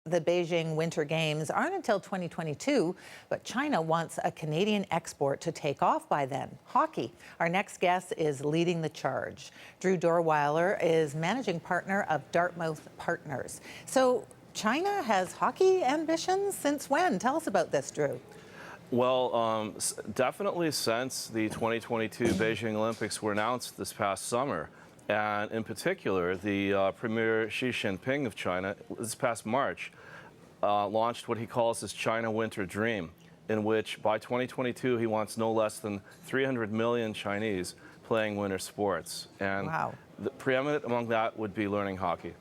The Beijing Winter Games aren't until 2022, but China wants a Canadian export to take off by then, hockey. Our next guest is leading the charge. Drew Dorweiler is managing partner of Dartmouth Partners. So China has hockey ambitions since when? Tell us about this, Drew. Well, definitely since the 2022 Beijing Olympics were announced this past summer. And in particular, the Premier Xi Jinping of China, this past March, launched what he calls his China Winter Dream, in which by 2022 he wants no less than 300 million Chinese playing winter sports. And wow. The preeminent among that would be learning hockey.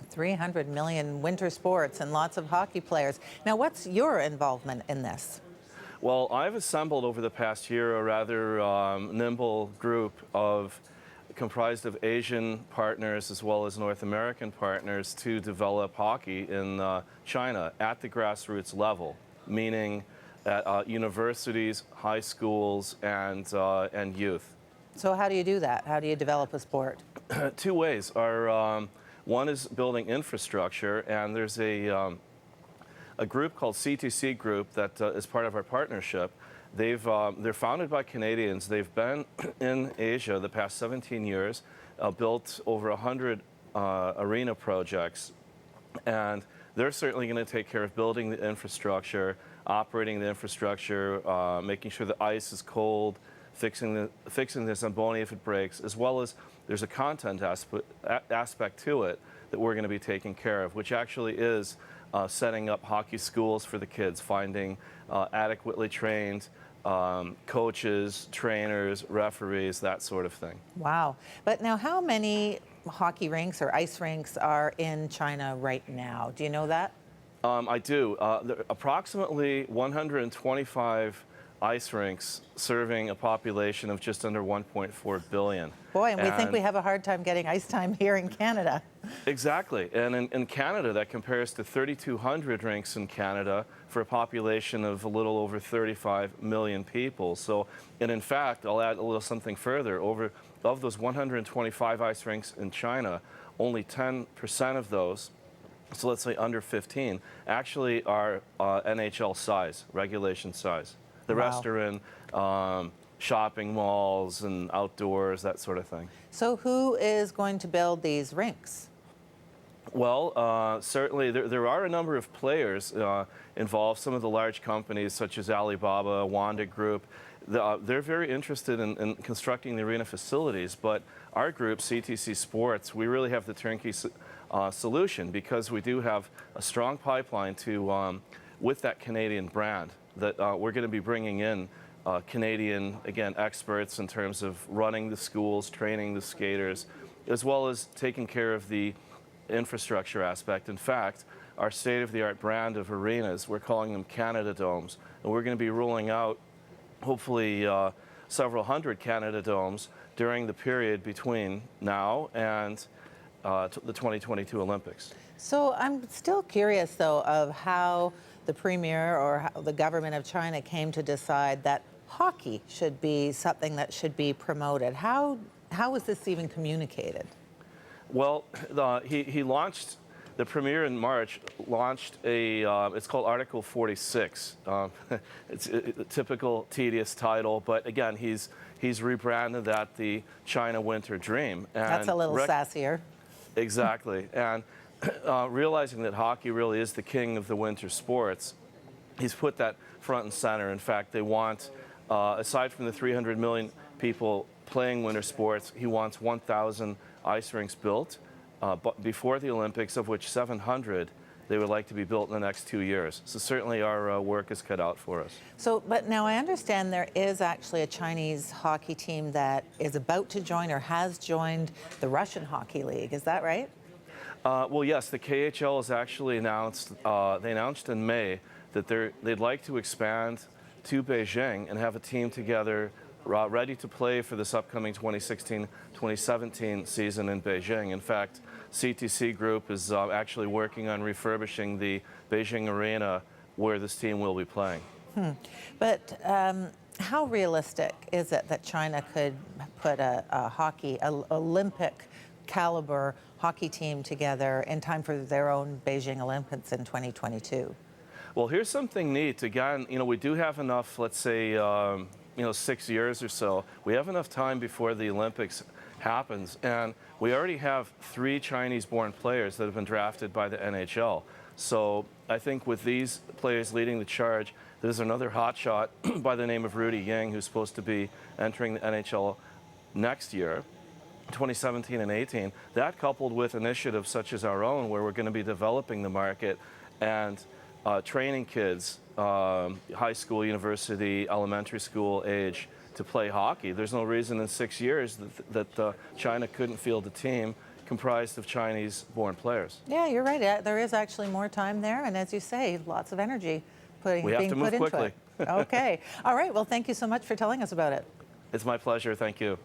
300 million winter sports and lots of hockey players. Now, what's your involvement in this? Well, I've assembled over the past year a rather nimble group comprised of Asian partners as well as North American partners to develop hockey in China at the grassroots level, meaning at universities, high schools, and youth. So how do you do that? How do you develop a sport? Two ways. One is building infrastructure, and there's a group called CTC Group that is part of our partnership. They're founded by Canadians. They've been in Asia the past 17 years, built over 100 arena projects, and they're certainly going to take care of building the infrastructure, operating the infrastructure, making sure the ice is cold, fixing the Zamboni if it breaks, as well as there's a content aspect to it that we're going to be taking care of, which actually is setting up hockey schools for the kids, finding adequately trained coaches, trainers, referees, that sort of thing. Wow. But now how many hockey rinks or ice rinks are in China right now? Do you know that? I do. There are approximately 125 ice rinks serving a population of just under 1.4 billion. Boy, and we think we have a hard time getting ice time here in Canada. Exactly. And in Canada, that compares to 3,200 rinks in Canada for a population of a little over 35 million people. So, and in fact, I'll add a little something further. Of those 125 ice rinks in China, only 10% of those, so let's say under 15, actually are NHL size, regulation size. The rest are in shopping malls and outdoors, that sort of thing. So who is going to build these rinks? Well, certainly there are a number of players involved. Some of the large companies such as Alibaba, Wanda Group, they're very interested in constructing the arena facilities. But our group, CTC Sports, we really have the turnkey solution because we do have a strong pipeline with that Canadian brand that we're going to be bringing in Canadian, again, experts in terms of running the schools, training the skaters, as well as taking care of the infrastructure aspect. In fact, our state-of-the-art brand of arenas, we're calling them Canada Domes, and we're going to be rolling out, hopefully, several hundred Canada Domes during the period between now and the 2022 Olympics. So I'm still curious, though, of how the Premier or how the government of China came to decide that hockey should be something that should be promoted. How was this even communicated? Well, he launched, the Premier in March launched it's called Article 46. It's a typical tedious title, but again, he's rebranded that the China Winter Dream. And that's a little sassier. Exactly. And realizing that hockey really is the king of the winter sports, he's put that front and center. In fact, they want, aside from the 300 million people playing winter sports, he wants 1,000 ice rinks built before the Olympics, of which 700 they would like to be built in the next 2 years. So certainly our work is cut out for us. So, but now I understand there is actually a Chinese hockey team that is about to join or has joined the Russian Hockey League. Is that right? Well, yes, the KHL has actually announced, they announced in May that they'd like to expand to Beijing and have a team together ready to play for this upcoming 2016-2017 season in Beijing. In fact, CTC Group is actually working on refurbishing the Beijing arena where this team will be playing. But how realistic is it that China could put a Olympic caliber hockey team together in time for their own Beijing Olympics in 2022? Well, here's something neat. Again, we do have enough, let's say, 6 years or so. We have enough time before the Olympics happens, and we already have 3 Chinese-born players that have been drafted by the NHL. So I think with these players leading the charge, there's another hotshot by the name of Rudy Yang, who's supposed to be entering the NHL next year, 2017 and 18. That coupled with initiatives such as our own, where we're going to be developing the market and training kids, high school, university, elementary school age, to play hockey. There's no reason in 6 years that China couldn't field a team comprised of Chinese-born players. Yeah, you're right. There is actually more time there, and as you say, lots of energy being put into quickly. it. Okay. All right. Well, thank you so much for telling us about it. It's my pleasure. Thank you.